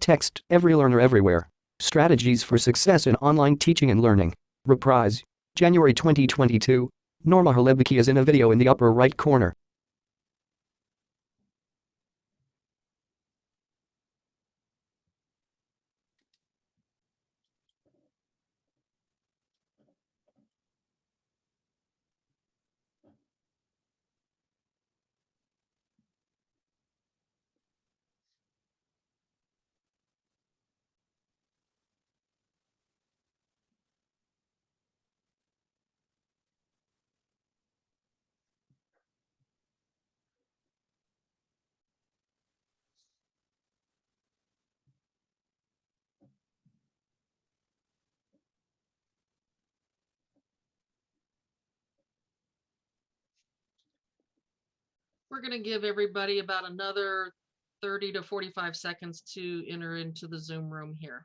Text, Every Learner Everywhere. Strategies for Success in Online Teaching and Learning. Reprise. January 2022. Norma Halebicki is in a video in the upper right corner. We're going to give everybody about another 30 to 45 seconds to enter into the Zoom room here,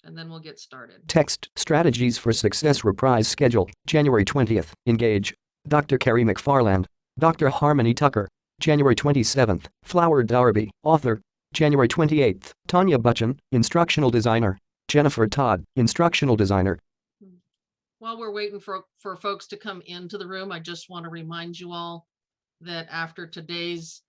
and then we'll get started. Text, Strategies for Success Reprise Schedule, January 20th. Engage. Dr. Carrie McFarland. Dr. Harmony Tucker. January 27th. Flower Darby, author. January 28th. Tanya Butchin, instructional designer. Jennifer Todd, instructional designer. While we're waiting for folks to come into the room, I just want to remind you all that after today's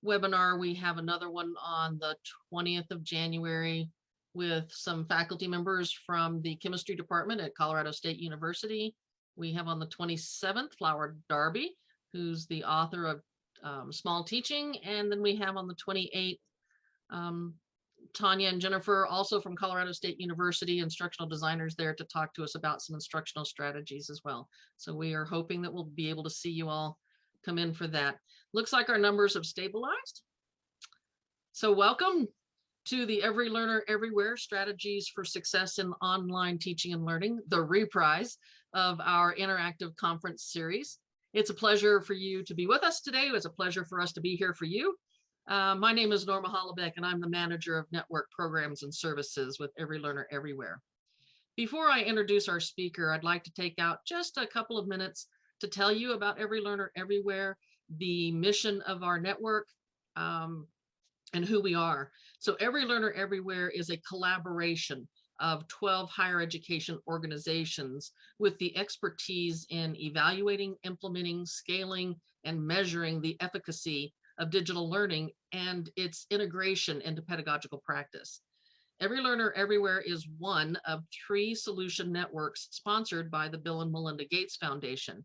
webinar, we have another one on the 20th of January with some faculty members from the chemistry department at Colorado State University. We have on the 27th, Flower Darby, who's the author of Small Teaching. And then we have on the 28th, Tanya and Jennifer, also from Colorado State University, instructional designers there to talk to us about some instructional strategies as well. So we are hoping that we'll be able to see you all come in for that. Looks like our numbers have stabilized. So welcome to the Every Learner Everywhere Strategies for Success in Online Teaching and Learning, the reprise of our interactive conference series. It's a pleasure for you to be with us today. It's a pleasure for us to be here for you. My name is Norma Hallebeck, and I'm the manager of network programs and services with Every Learner Everywhere. Before I introduce our speaker, I'd like to take out just a couple of minutes to tell you about Every Learner Everywhere, the mission of our network, and who we are. So Every Learner Everywhere is a collaboration of 12 higher education organizations with the expertise in evaluating, implementing, scaling, and measuring the efficacy of digital learning and its integration into pedagogical practice. Every Learner Everywhere is one of 3 solution networks sponsored by the Bill and Melinda Gates Foundation.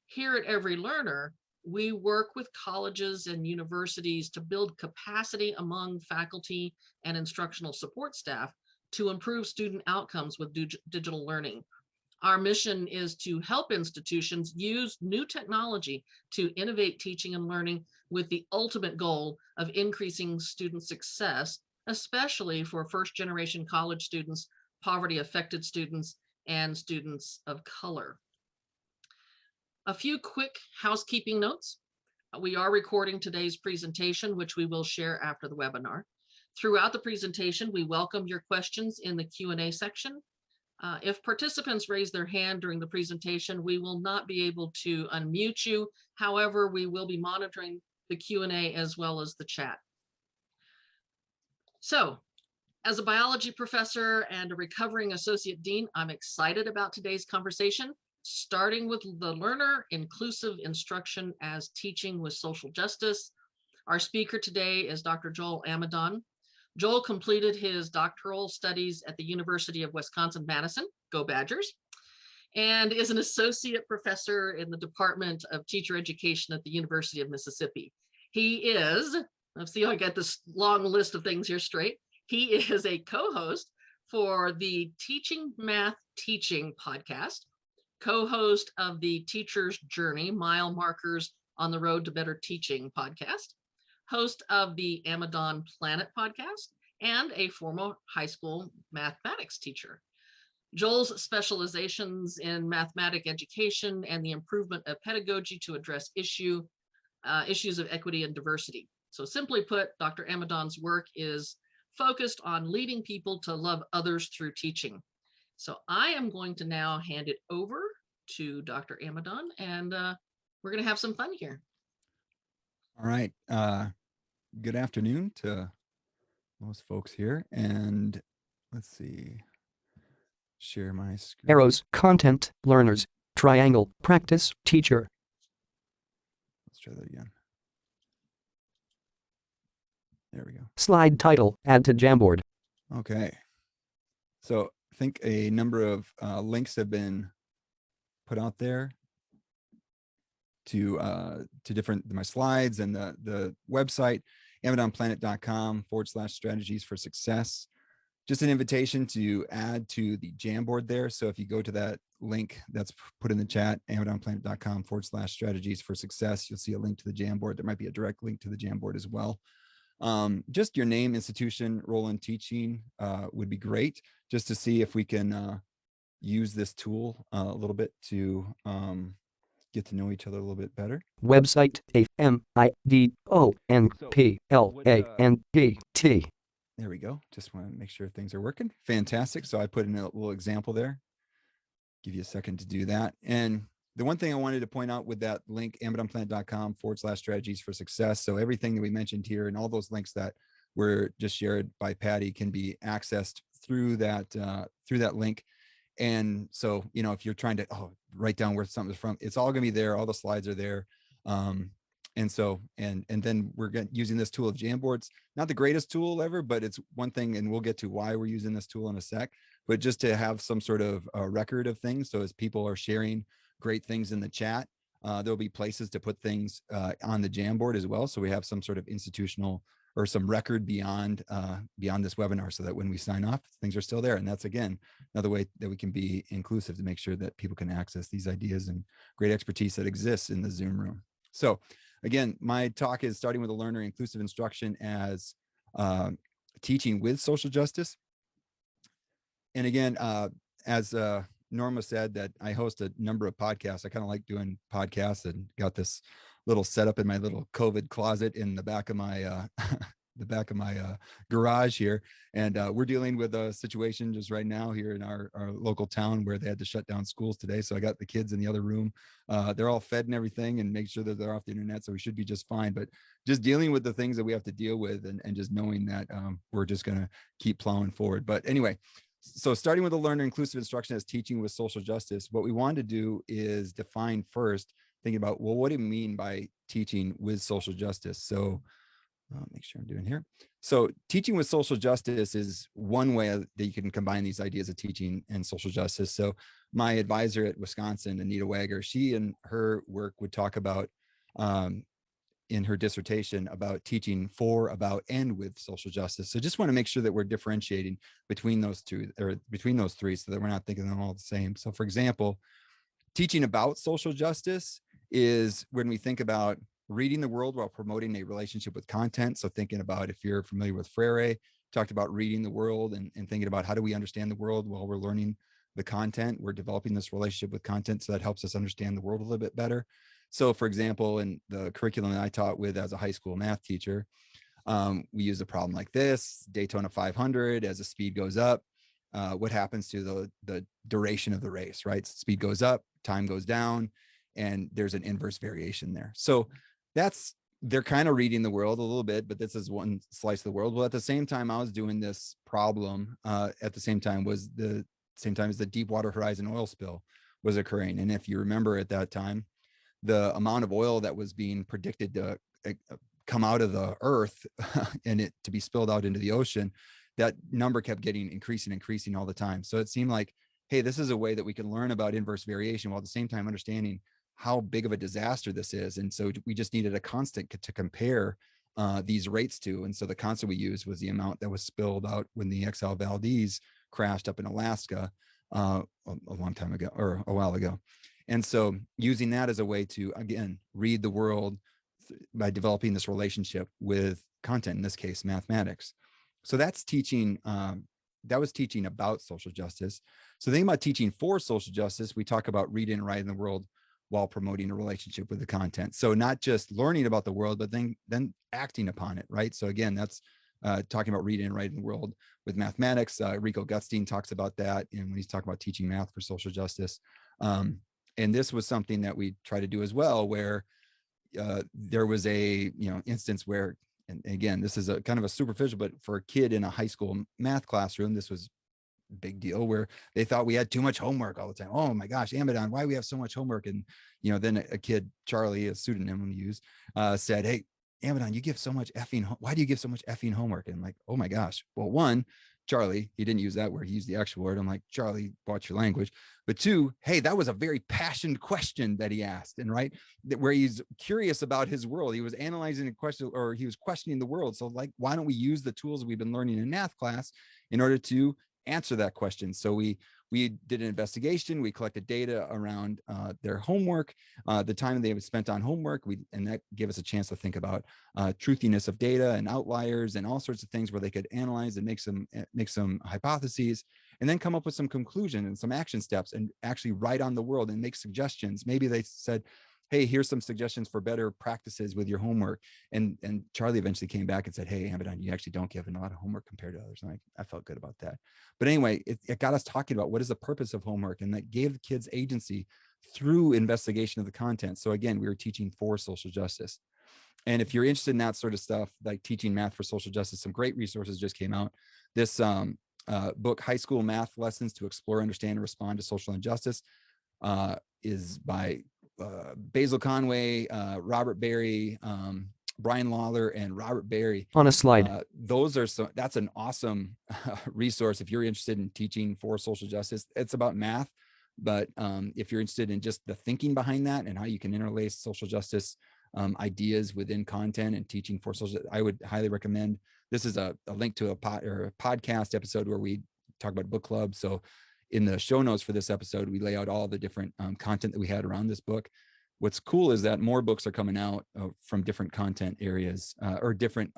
Here at Every Learner, we work with colleges and universities to build capacity among faculty and instructional support staff to improve student outcomes with digital learning. Our mission is to help institutions use new technology to innovate teaching and learning with the ultimate goal of increasing student success, especially for first-generation college students, poverty-affected students, and students of color. A few quick housekeeping notes. We are recording today's presentation, which we will share after the webinar. Throughout the presentation, we welcome your questions in the Q&A section. If participants raise their hand during the presentation, we will not be able to unmute you. However, we will be monitoring the Q&A as well as the chat. So, as a biology professor and a recovering associate dean, I'm excited about today's conversation, starting with the learner, inclusive instruction as teaching with social justice. Our speaker today is Dr. Joel Amidon. Joel completed his doctoral studies at the University of Wisconsin-Madison, go Badgers, and is an associate professor in the Department of Teacher Education at the University of Mississippi. He is, let's see how I get this long list of things here straight. He is a co-host for the Teaching Math Teaching podcast, co-host of the Teacher's Journey, Mile Markers on the Road to Better Teaching podcast, host of the Amidon Planet podcast, and a former high school mathematics teacher. Joel's specializations in mathematics education and the improvement of pedagogy to address issues of equity and diversity. So simply put, Dr. Amidon's work is focused on leading people to love others through teaching. So I am going to now hand it over to Dr. Amidon, and we're going to have some fun here. All right. Good afternoon to most folks here. And let's see, share my screen. Arrows, content, learners, triangle, practice, teacher. Let's try that again. There we go. Slide title, add to Jamboard. Okay. So I think a number of links have been put out there to different, my slides and the website, amazonplanet.com/strategies for success. Just an invitation to add to the Jamboard there. So if you go to that link that's put in the chat, amazonplanet.com/strategies for success, you'll see a link to the Jamboard. There might be a direct link to the Jamboard as well. Just your name, institution, role in teaching would be great, just to see if we can use this tool a little bit to get to know each other a little bit better. Website, AMIDONPLANET. There we go. Just want to make sure things are working. Fantastic. So I put in a little example there. Give you a second to do that. And the one thing I wanted to point out with that link, amazonplanet.com/strategies for success. So everything that we mentioned here and all those links that were just shared by Patty can be accessed through that link. And so, you know, if you're trying to write down where something's from, it's all going to be there. All the slides are there. And so, and then we're using this tool of Jamboards, not the greatest tool ever, but it's one thing, and we'll get to why we're using this tool in a sec, but just to have some sort of record of things. So as people are sharing great things in the chat, there'll be places to put things on the Jamboard as well. So we have some sort of institutional or some record beyond this webinar, so that when we sign off, things are still there. And that's, again, another way that we can be inclusive to make sure that people can access these ideas and great expertise that exists in the Zoom room. So again, my talk is starting with a learner, inclusive instruction as teaching with social justice. And again, as Norma said, that I host a number of podcasts. I kind of like doing podcasts, and got this little setup in my little COVID closet in the back of my garage here. And we're dealing with a situation just right now here in our local town where they had to shut down schools today. So I got the kids in the other room. They're all fed and everything, and make sure that they're off the internet. So we should be just fine. But just dealing with the things that we have to deal with, and just knowing that we're just going to keep plowing forward. But anyway, so starting with the learner, inclusive instruction as teaching with social justice, what we want to do is define first, thinking about, well, what do you mean by teaching with social justice? So I'll make sure I'm doing here. So teaching with social justice is one way that you can combine these ideas of teaching and social justice. So my advisor at Wisconsin, Anita Wager, she and her work would talk about in her dissertation about teaching for, about, and with social justice. So just want to make sure that we're differentiating between those two, or between those three, so that we're not thinking them all the same. So for example, teaching about social justice is when we think about reading the world while promoting a relationship with content. So thinking about, if you're familiar with Freire, talked about reading the world and thinking about how do we understand the world while we're learning the content. We're developing this relationship with content, so that helps us understand the world a little bit better. So for example, in the curriculum that I taught with as a high school math teacher, we use a problem like this: Daytona 500, as the speed goes up, what happens to the duration of the race, right? Speed goes up, time goes down, and there's an inverse variation there. So they're kind of reading the world a little bit, but this is one slice of the world. Well, at the same time I was doing this problem, at the same time as the Deepwater Horizon oil spill was occurring. And if you remember at that time, the amount of oil that was being predicted to come out of the earth and it to be spilled out into the ocean, that number kept getting increasing all the time. So it seemed like, hey, this is a way that we can learn about inverse variation while at the same time understanding how big of a disaster this is. And so we just needed a constant to compare these rates to. And so the constant we used was the amount that was spilled out when the XL Valdez crashed up in Alaska a long time ago, or a while ago. And so using that as a way to, again, read the world by developing this relationship with content, in this case, mathematics. So that's teaching, that was teaching about social justice. So thinking about teaching for social justice, we talk about reading and writing the world while promoting a relationship with the content. So not just learning about the world, but then acting upon it, right? So again, that's talking about reading and writing the world with mathematics. Rico Gutstein talks about that, and when he's talking about teaching math for social justice. And this was something that we try to do as well, where there was a instance where and again, this is a kind of a superficial, but for a kid in a high school math classroom, this was a big deal where they thought we had too much homework all the time. Oh my gosh, Amadon, why we have so much homework? And, then a kid, Charlie, a pseudonym we use, said, hey, Amadon, you give so much why do you give so much effing homework? And I'm like, oh my gosh. Well, one, Charlie, he didn't use that word. He used the actual word. I'm like, Charlie, watch your language. But two, hey, that was a very passionate question that he asked. And right, where he's curious about his world. He was analyzing a question, or he was questioning the world. So like, why don't we use the tools we've been learning in math class in order to answer that question? So we did an investigation. We collected data around their homework, the time they have spent on homework. And that gave us a chance to think about truthiness of data and outliers and all sorts of things where they could analyze and make some hypotheses, and then come up with some conclusion and some action steps, and actually write on the world and make suggestions. Maybe they said, hey, here's some suggestions for better practices with your homework. And Charlie eventually came back and said, hey, Amadon, you actually don't give a lot of homework compared to others. And I felt good about that. But anyway, it got us talking about what is the purpose of homework, and that gave the kids agency through investigation of the content. So again, we were teaching for social justice. And if you're interested in that sort of stuff, like teaching math for social justice, some great resources just came out. This book, High School Math Lessons to Explore, Understand, and Respond to Social Injustice, is by Basil Conway, Robert Berry, Brian Lawler, and Robert Berry. On a slide. That's an awesome resource if you're interested in teaching for social justice. It's about math, but if you're interested in just the thinking behind that and how you can interlace social justice ideas within content and teaching for social, I would highly recommend. This is a link to a podcast episode where we talk about book club. So in the show notes for this episode, we lay out all the different content that we had around this book. What's cool is that more books are coming out from different content areas or different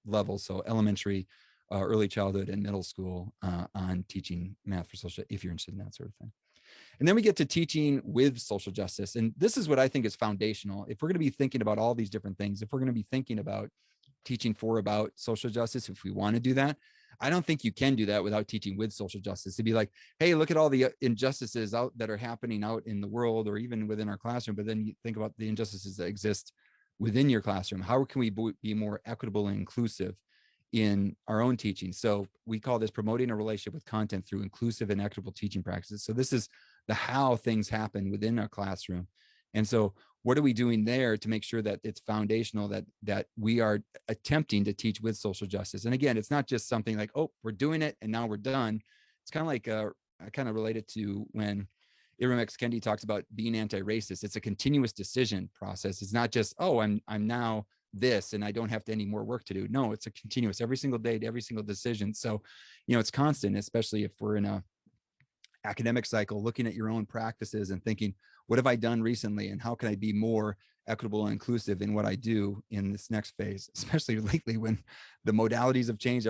levels. So elementary, early childhood, and middle school on teaching math for social, if you're interested in that sort of thing. And then we get to teaching with social justice. And this is what I think is foundational. If we're going to be thinking about all these different things, if we're going to be thinking about teaching about social justice, if we want to do that, I don't think you can do that without teaching with social justice. To be like, hey, look at all the injustices out that are happening out in the world or even within our classroom. But then you think about the injustices that exist within your classroom. How can we be more equitable and inclusive in our own teaching? So we call this promoting a relationship with content through inclusive and equitable teaching practices. So this is the how things happen within our classroom. And so what are we doing there to make sure that it's foundational, that we are attempting to teach with social justice? And again, it's not just something like, oh, we're doing it and now we're done. It's kind of like I kind of relate it to when Ibram X. Kendi talks about being anti-racist. It's a continuous decision process. It's not just, oh, I'm now this and I don't have any more work to do. No, it's a continuous, every single day to every single decision. So, it's constant, especially if we're in a academic cycle, looking at your own practices and thinking, what have I done recently and how can I be more equitable and inclusive in what I do in this next phase, especially lately when the modalities have changed,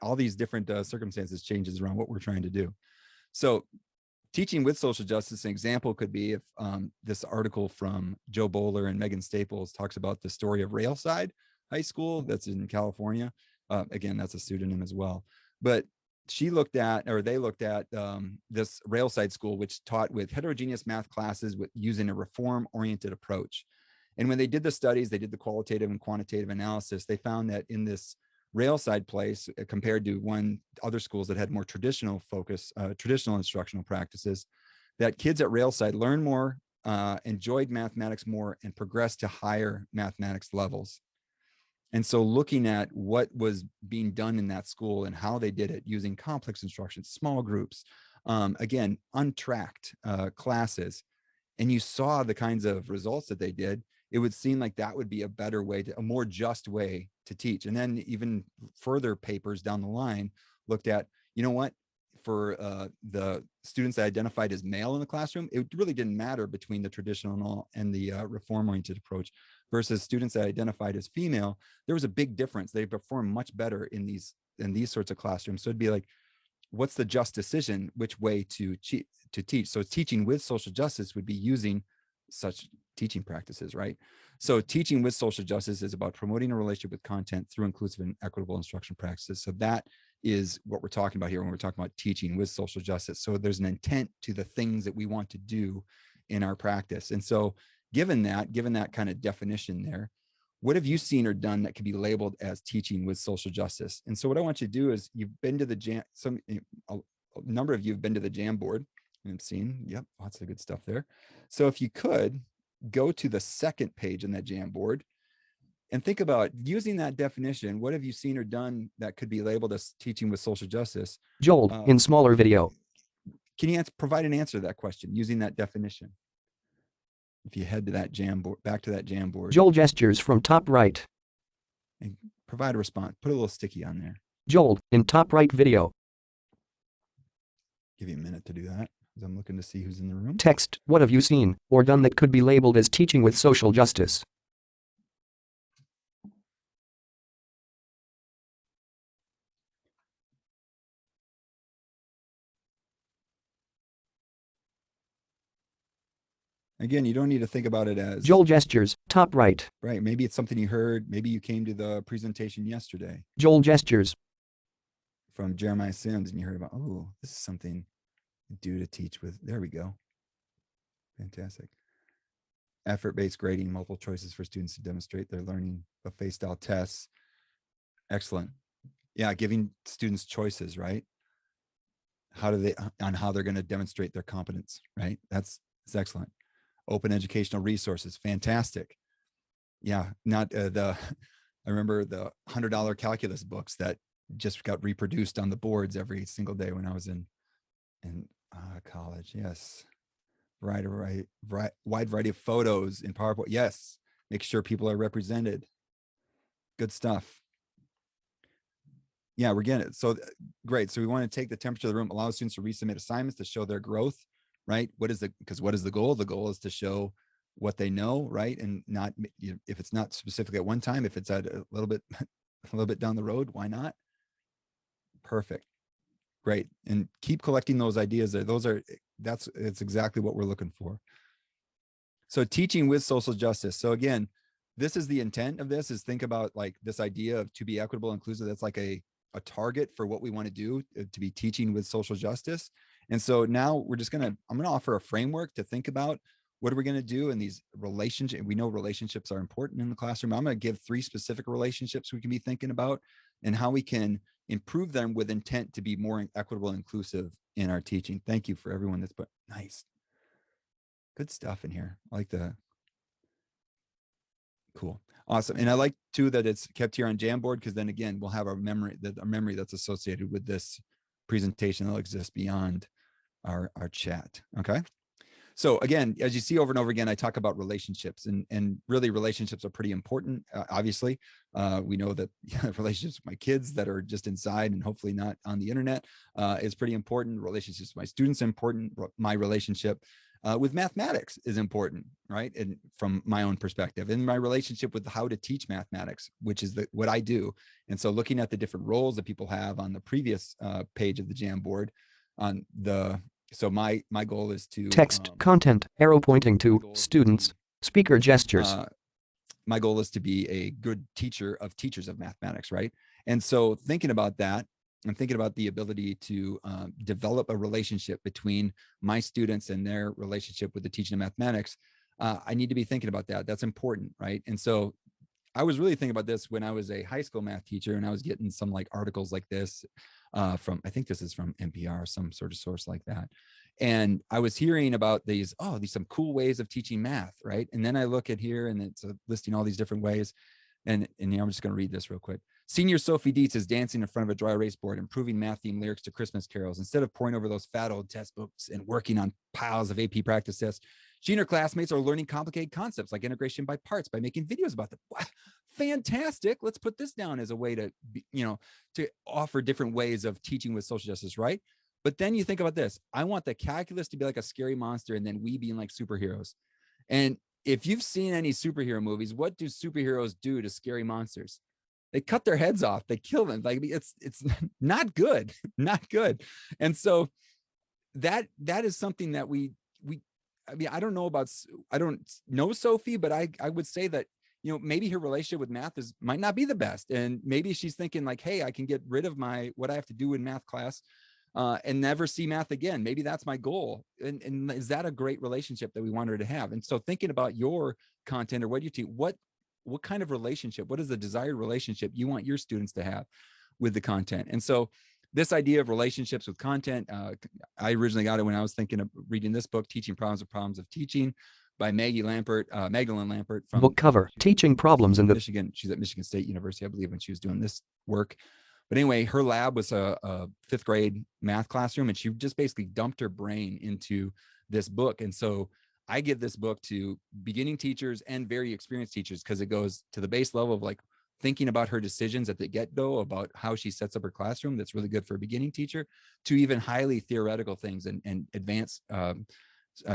all these different circumstances changes around what we're trying to do. So teaching with social justice, an example could be if this article from Joe Bowler and Megan Staples talks about the story of Railside High School that's in California. Again, that's a pseudonym as well. But they looked at this Railside school, which taught with heterogeneous math classes using a reform-oriented approach. And when they did the studies, they did the qualitative and quantitative analysis, they found that in this Railside place, compared to other schools that had more traditional focus, traditional instructional practices, that kids at Railside learned more, enjoyed mathematics more, and progressed to higher mathematics levels. And so looking at what was being done in that school and how they did it using complex instruction, small groups, again, untracked classes, and you saw the kinds of results that they did, it would seem like that would be a better way, a more just way to teach. And then even further papers down the line looked at, for the students that identified as male in the classroom, it really didn't matter between the traditional and the reform-oriented approach versus students that identified as female. There was a big difference. They performed much better in these sorts of classrooms. So it'd be like, what's the just decision, which way to teach? So teaching with social justice would be using such teaching practices, right? So teaching with social justice is about promoting a relationship with content through inclusive and equitable instruction practices. So that is what we're talking about here when we're talking about teaching with social justice. So there's an intent to the things that we want to do in our practice. And so given that kind of definition there, what have you seen or done that could be labeled as teaching with social justice? And so what I want you to do is, you've been to the jam, a number of you have been to the Jamboard and seen, yep, lots of good stuff there. So if you could go to the second page in that Jamboard and think about using that definition. What have you seen or done that could be labeled as teaching with social justice? Joel, in smaller video. Can you provide an answer to that question using that definition? If you head to that Jamboard, back to that Jamboard. Joel gestures from top right. And provide a response. Put a little sticky on there. Joel, in top right video. Give you a minute to do that, because I'm looking to see who's in the room. Text, what have you seen or done that could be labeled as teaching with social justice? Again, you don't need to think about it as Joel gestures, top right. right. Maybe it's something you heard. Maybe you came to the presentation yesterday Joel gestures. From Jeremiah Sims and you heard about, oh, this is something due to teach with. There we go. Fantastic. Effort-based grading, multiple choices for students to demonstrate their learning, buffet style tests. Excellent. Yeah, giving students choices, right? How they're going to demonstrate their competence, right? That's excellent. Open educational resources, fantastic. Yeah, not I remember the $100 calculus books that just got reproduced on the boards every single day when I was in college. Yes, wide variety of photos in PowerPoint. Yes, make sure people are represented. Good stuff. Yeah, we're getting it. So great. So we want to take the temperature of the room, allow students to resubmit assignments to show their growth, right? What is the goal? The goal is to show what they know, right? And not, if it's not specifically at one time, if it's at a little bit down the road, why not? Perfect. Great. And keep collecting those ideas there. That's exactly what we're looking for. So teaching with social justice. So again, this is the intent of this, is think about like this idea of to be equitable, inclusive. That's like a target for what we want to do, to be teaching with social justice. And so now I'm going to offer a framework to think about what are we going to do in these relationships. We know relationships are important in the classroom. I'm going to give 3 specific relationships we can be thinking about and how we can improve them with intent to be more equitable and inclusive in our teaching. Thank you for everyone that's put nice. Good stuff in here. I like the cool. Awesome. And I like too that it's kept here on Jamboard, because then again, we'll have our memory that's associated with this presentation that'll exist beyond our chat. Okay. So again, as you see over and over again, I talk about relationships, and really relationships are pretty important. Obviously, we know that relationships with my kids that are just inside and hopefully not on the internet is pretty important. Relationships with my students are important. My relationship with mathematics is important, right? And from my own perspective, and my relationship with how to teach mathematics, which is what I do. And so looking at the different roles that people have on the previous page of the Jamboard, so my goal is to text, content, arrow pointing to students, speaker gestures. My goal is to be a good teacher of teachers of mathematics, right? And so thinking about that, I'm thinking about the ability to develop a relationship between my students and their relationship with the teaching of mathematics. I need to be thinking about that. That's important, right? And so I was really thinking about this when I was a high school math teacher, and I was getting some like articles like this from, I think this is from NPR or some sort of source like that. And I was hearing about these some cool ways of teaching math, right? And then I look at here and it's listing all these different ways. And I'm just going to read this real quick. Senior Sophie Dietz is dancing in front of a dry erase board, improving math theme lyrics to Christmas carols. Instead of poring over those fat old test books and working on piles of AP practice tests, she and her classmates are learning complicated concepts like integration by parts by making videos about them. Fantastic. Let's put this down as a way to, to offer different ways of teaching with social justice, right? But then you think about this. I want the calculus to be like a scary monster and then we being like superheroes. And if you've seen any superhero movies, what do superheroes do to scary monsters? They cut their heads off. They kill them. Like it's not good, not good. And so that is something that I don't know Sophie, but I would say that, maybe her relationship with math might not be the best. And maybe she's thinking like, hey, I can get rid of what I have to do in math class and never see math again. Maybe that's my goal. And is that a great relationship that we want her to have? And so thinking about your content or what you teach, what what kind of relationship, what is the desired relationship you want your students to have with the content? And so this idea of relationships with content, I originally got it when I was thinking of reading this book, Teaching Problems of Teaching, by Magdalene Lampert from Book cover, Teaching Problems in the Michigan. She's at Michigan State University, I believe, when she was doing this work. But anyway, her lab was a fifth grade math classroom, and she just basically dumped her brain into this book. And so I give this book to beginning teachers and very experienced teachers, because it goes to the base level of like thinking about her decisions at the get-go about how she sets up her classroom. That's really good for a beginning teacher, to even highly theoretical things and advanced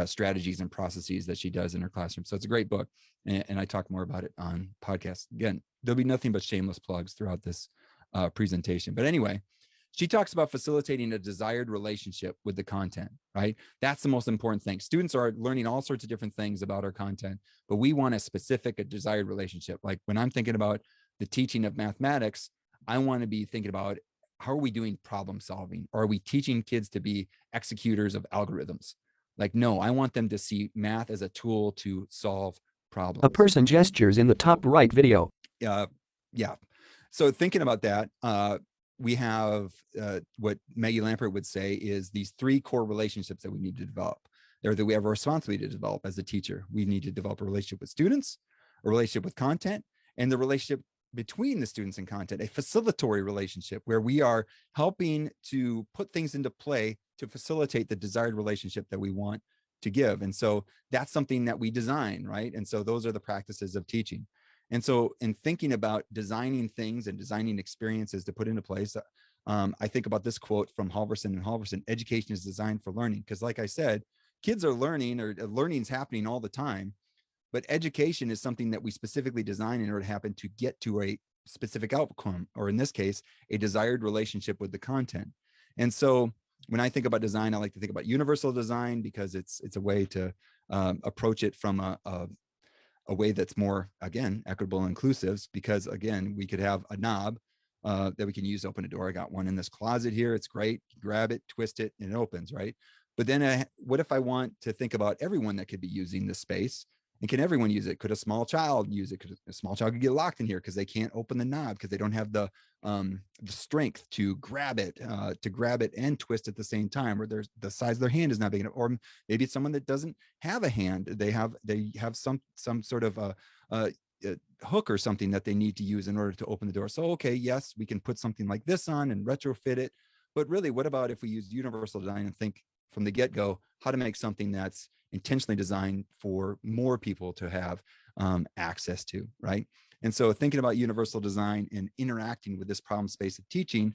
strategies and processes that she does in her classroom. So it's a great book. And I talk more about it on podcasts. Again, there'll be nothing but shameless plugs throughout this presentation. But anyway, she talks about facilitating a desired relationship with the content, right? That's the most important thing. Students are learning all sorts of different things about our content, but we want a desired relationship. Like when I'm thinking about the teaching of mathematics, I want to be thinking about, how are we doing problem solving? Or are we teaching kids to be executors of algorithms? Like, no, I want them to see math as a tool to solve problems. A person gestures in the top right video. Yeah. So thinking about that, we have what Maggie Lampert would say is these three core relationships that we need to develop, or that we have a responsibility to develop as a teacher. We need to develop a relationship with students, a relationship with content, and the relationship between the students and content, a facilitatory relationship where we are helping to put things into play to facilitate the desired relationship that we want to give. And so that's something that we design, right? And so those are the practices of teaching. And so in thinking about designing things and designing experiences to put into place, I think about this quote from Halvorson and Halvorson: education is designed for learning. Because like I said, kids are learning, or learning's happening all the time, but education is something that we specifically design in order to happen to get to a specific outcome, or in this case, a desired relationship with the content. And so when I think about design, I like to think about universal design, because it's a way to approach it from a way that's more, again, equitable and inclusive, because again, we could have a knob that we can use to open a door. I got one in this closet here. It's great. You grab it, twist it, and it opens, right? But then what if I want to think about everyone that could be using this space? And can everyone use it? Could a small child use it? Could a small child get locked in here because they can't open the knob, because they don't have the strength to grab it and twist at the same time, or there's the size of their hand is not big enough. Or maybe it's someone that doesn't have a hand. They have some sort of a hook or something that they need to use in order to open the door. So, okay, yes, we can put something like this on and retrofit it. But really, what about if we use universal design and think from the get-go how to make something that's intentionally designed for more people to have access to, right? And so thinking about universal design and interacting with this problem space of teaching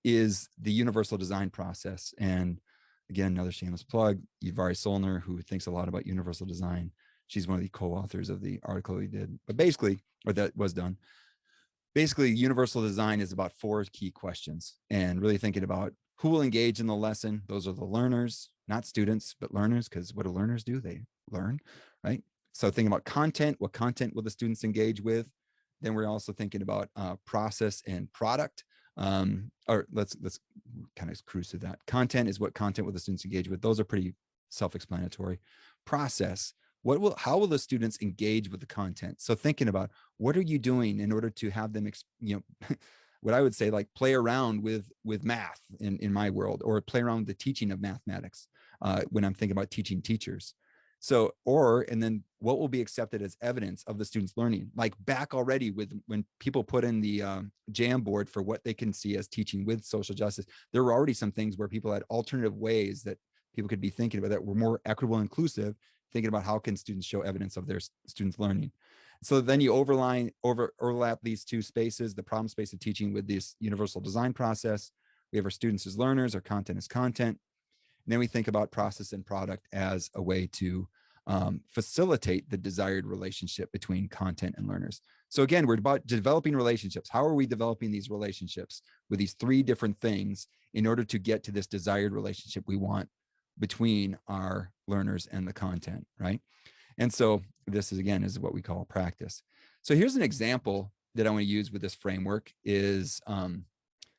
is the universal design process. And again, another shameless plug, Yvari Solner, who thinks a lot about universal design. She's one of the co-authors of the article we did, but basically, or that was done. Basically, universal design is about 4 key questions, and really thinking about who will engage in the lesson. Those are the learners, not students, but learners, because what do learners do? They learn, right? So thinking about content, what content will the students engage with? Then we're also thinking about process and product. Or let's kind of cruise through that. Content is what content will the students engage with. Those are pretty self-explanatory. Process, how will the students engage with the content? So thinking about, what are you doing in order to have them, what I would say, like play around with math in my world, or play around with the teaching of mathematics when I'm thinking about teaching teachers. So, and then what will be accepted as evidence of the students' learning? Like back already with when people put in the Jamboard for what they can see as teaching with social justice, there were already some things where people had alternative ways that people could be thinking about that were more equitable and inclusive, thinking about how can students show evidence of their students' learning. So then you overlap these two spaces, the problem space of teaching with this universal design process. We have our students as learners, our content as content. And then we think about process and product as a way to facilitate the desired relationship between content and learners. So again, we're about developing relationships. How are we developing these relationships with these 3 different things in order to get to this desired relationship we want between our learners and the content, right? And so this is what we call practice. So here's an example that I want to use with this framework is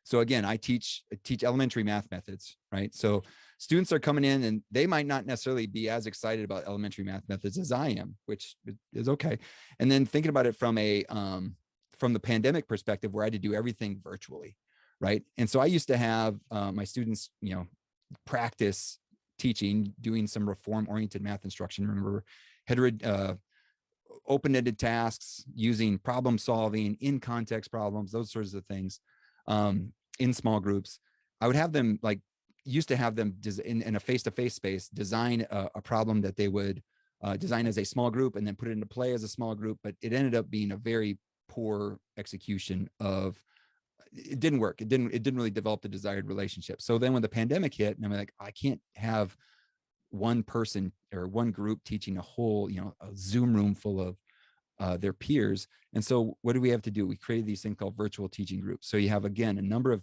So again, I teach elementary math methods, right? So students are coming in and they might not necessarily be as excited about elementary math methods as I am, which is okay. And then thinking about it from the pandemic perspective, where I had to do everything virtually, right? And so I used to have my students, practice teaching, doing some reform-oriented math instruction. Remember, open-ended tasks, using problem solving, in context problems, those sorts of things, in small groups. I would have them used to have them in a face-to-face space, design a problem that they would design as a small group and then put it into play as a small group. But it ended up being a very poor execution of, it didn't work. It didn't really develop the desired relationship. So then when the pandemic hit, and I'm like, I can't have one person or one group teaching a whole, a Zoom room full of their peers. And so what do we have to do? We created these things called virtual teaching groups. So you have, again, a number of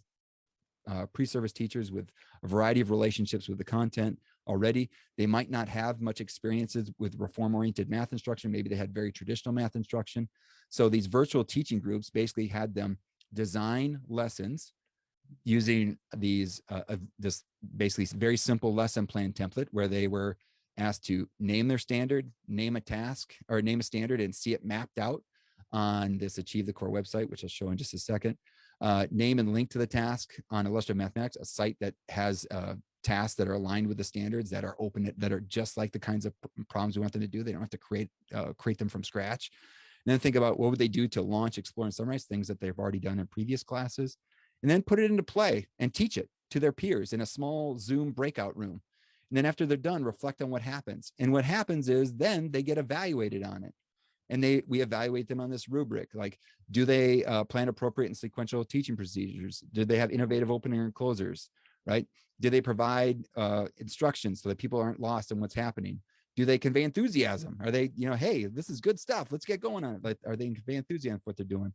pre-service teachers with a variety of relationships with the content already. They might not have much experiences with reform-oriented math instruction. Maybe they had very traditional math instruction. So these virtual teaching groups basically had them design lessons using this basically very simple lesson plan template, where they were asked to name their standard, name a task, or name a standard and see it mapped out on this Achieve the Core website, which I'll show in just a second. Name and link to the task on Illustrative Mathematics, a site that has tasks that are aligned with the standards, that are open, that are just like the kinds of problems we want them to do. They don't have to create them from scratch. And then think about what would they do to launch, explore, and summarize things that they've already done in previous classes, and then put it into play and teach it to their peers in a small Zoom breakout room. And then after they're done, reflect on what happens. And what happens is then they get evaluated on it. And we evaluate them on this rubric. Like, do they plan appropriate and sequential teaching procedures? Did they have innovative opening and closers, right? Do they provide instructions so that people aren't lost in what's happening? Do they convey enthusiasm? Are they, hey, this is good stuff, let's get going on it. Like, are they convey enthusiasm for what they're doing?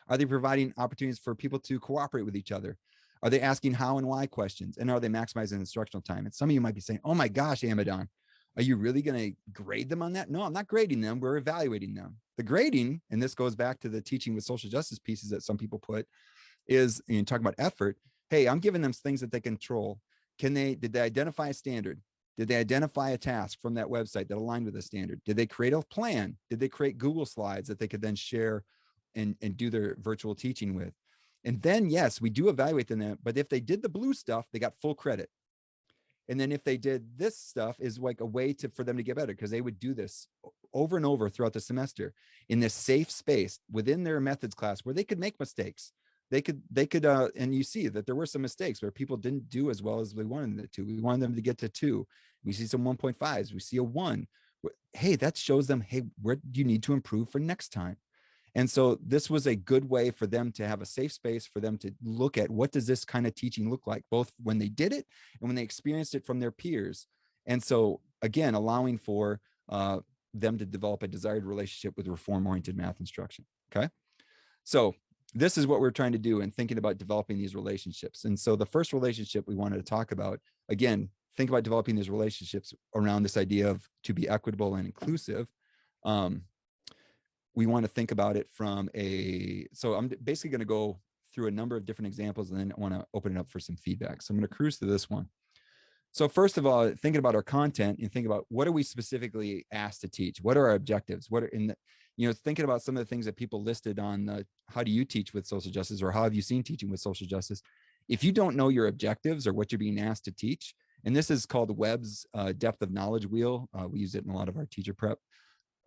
Are they providing opportunities for people to cooperate with each other? Are they asking how and why questions? And are they maximizing instructional time? And some of you might be saying, oh my gosh, Amadon, are you really going to grade them on that? No, I'm not grading them. We're evaluating them. The grading, and this goes back to the teaching with social justice pieces that some people put, is, you talk about effort. Hey, I'm giving them things that they control. Did they identify a standard? Did they identify a task from that website that aligned with the standard? Did they create a plan? Did they create Google Slides that they could then share and do their virtual teaching with? And then, yes, we do evaluate them, but if they did the blue stuff, they got full credit. And then if they did this stuff, is like a way for them to get better, because they would do this over and over throughout the semester in this safe space within their methods class where they could make mistakes. They could, and you see that there were some mistakes where people didn't do as well as we wanted them to. We wanted them to get to 2. We see some 1.5s. We see a 1. Hey, that shows them, hey, where do you need to improve for next time? And so this was a good way for them to have a safe space for them to look at, what does this kind of teaching look like, both when they did it and when they experienced it from their peers. And so again, allowing for them to develop a desired relationship with reform-oriented math instruction. Okay. So this is what we're trying to do in thinking about developing these relationships. And so the first relationship we wanted to talk about, again, think about developing these relationships around this idea of to be equitable and inclusive. We want to think about it from so I'm basically going to go through a number of different examples, and then I want to open it up for some feedback. So I'm going to cruise through this one. So first of all, thinking about our content and think about, what are we specifically asked to teach? What are our objectives? What are thinking about some of the things that people listed on the, how do you teach with social justice, or how have you seen teaching with social justice? If you don't know your objectives or what you're being asked to teach, and this is called Webb's depth of knowledge wheel. We use it in a lot of our teacher prep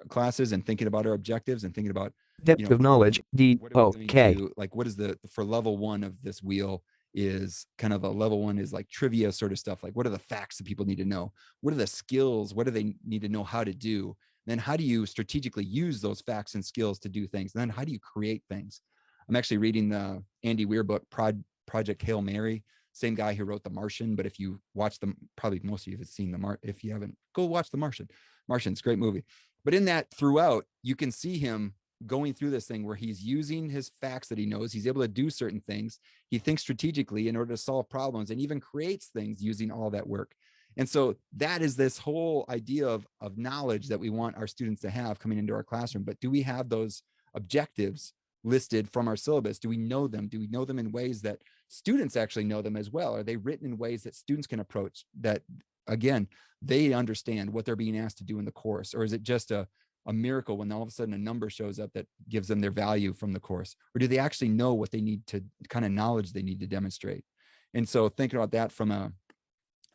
classes, and thinking about our objectives and thinking about Depth of knowledge, DOK. Like, what is for level 1 of this wheel, is kind of a level 1 is like trivia sort of stuff. Like, what are the facts that people need to know? What are the skills? What do they need to know how to do? Then how do you strategically use those facts and skills to do things? And then how do you create things? I'm actually reading the Andy Weir book, Project Hail Mary, same guy who wrote The Martian. But if you watch them, probably most of you have seen if you haven't, go watch The Martian. Martian's a great movie. But in that, throughout, you can see him going through this thing where he's using his facts that he knows. He's able to do certain things. He thinks strategically in order to solve problems, and even creates things using all that work. And so that is this whole idea of knowledge that we want our students to have coming into our classroom. But do we have those objectives listed from our syllabus? Do we know them? Do we know them in ways that students actually know them as well? Are they written in ways that students can approach, that again, they understand what they're being asked to do in the course? Or is it just a miracle when all of a sudden a number shows up that gives them their value from the course? Or do they actually know what they need to, kind of knowledge they need to demonstrate? And so thinking about that from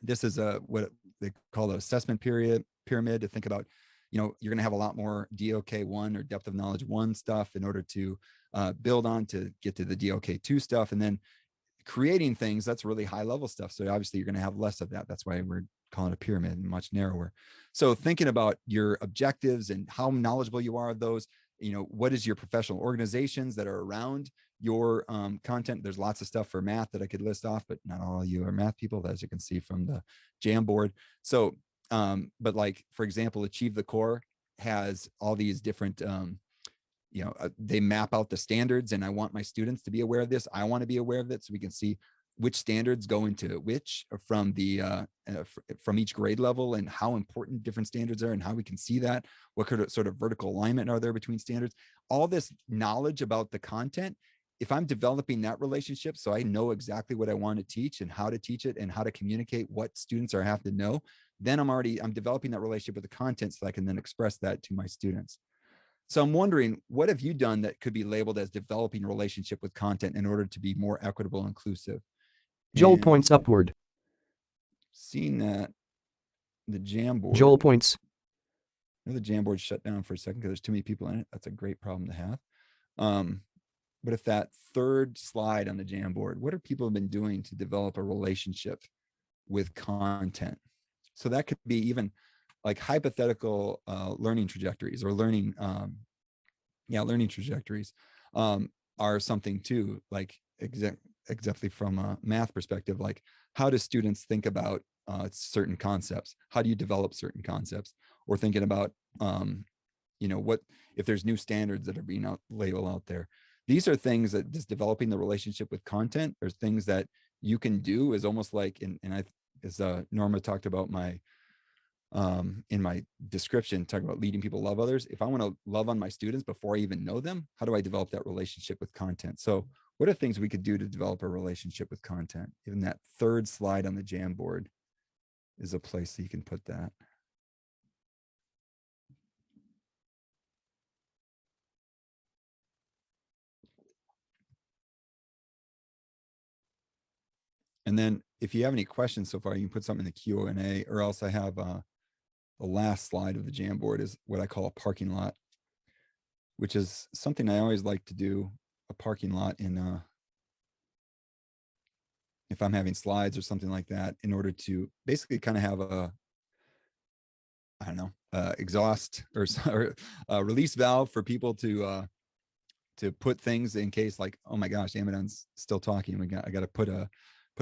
this is what they call the assessment pyramid, to think about, you're going to have a lot more DOK 1 or depth of knowledge 1 stuff in order to build on to get to the DOK 2 stuff. And then creating things, that's really high level stuff. So obviously you're going to have less of that. That's why we're calling it a pyramid and much narrower. So thinking about your objectives and how knowledgeable you are of those, what is your professional organizations that are around your content? There's lots of stuff for math that I could list off, but not all of you are math people, as you can see from the Jamboard. So, but like, for example, Achieve the Core has all these different, they map out the standards, and I want my students to be aware of this. I want to be aware of it, so we can see which standards go into which from the from each grade level, and how important different standards are, and how we can see that, what kind of sort of vertical alignment are there between standards. All this knowledge about the content, if I'm developing that relationship, so I know exactly what I want to teach and how to teach it and how to communicate what students are have to know, then I'm developing that relationship with the content, so I can then express that to my students. So I'm wondering, what have you done that could be labeled as developing a relationship with content in order to be more equitable and inclusive? Joel And points upward. seeing that the Jamboard, Joel points. the Jamboard shut down for a second because there's too many people in it. That's a great problem to have. But if that third slide on the Jamboard, what are people have been doing to develop a relationship with content? So that could be even like hypothetical learning trajectories, or learning, learning trajectories are something too, like exactly from a math perspective, like how do students think about certain concepts? How do you develop certain concepts? Or thinking about, what if there's new standards that are being labeled out there? These are things that just developing the relationship with content, or things that you can do is almost like, as Norma talked about in my description, talking about leading people to love others. If I want to love on my students before I even know them, how do I develop that relationship with content? So what are things we could do to develop a relationship with content? Even that third slide on the Jamboard is a place that you can put that. And then if you have any questions so far, you can put something in the Q&A, or else I have the last slide of the Jamboard is what I call a parking lot, which is something I always like to do, a parking lot in if I'm having slides or something like that, in order to basically kind of have a, I don't know, exhaust or release valve for people to put things in case, like, oh my gosh, Amadon's still talking. I got to put a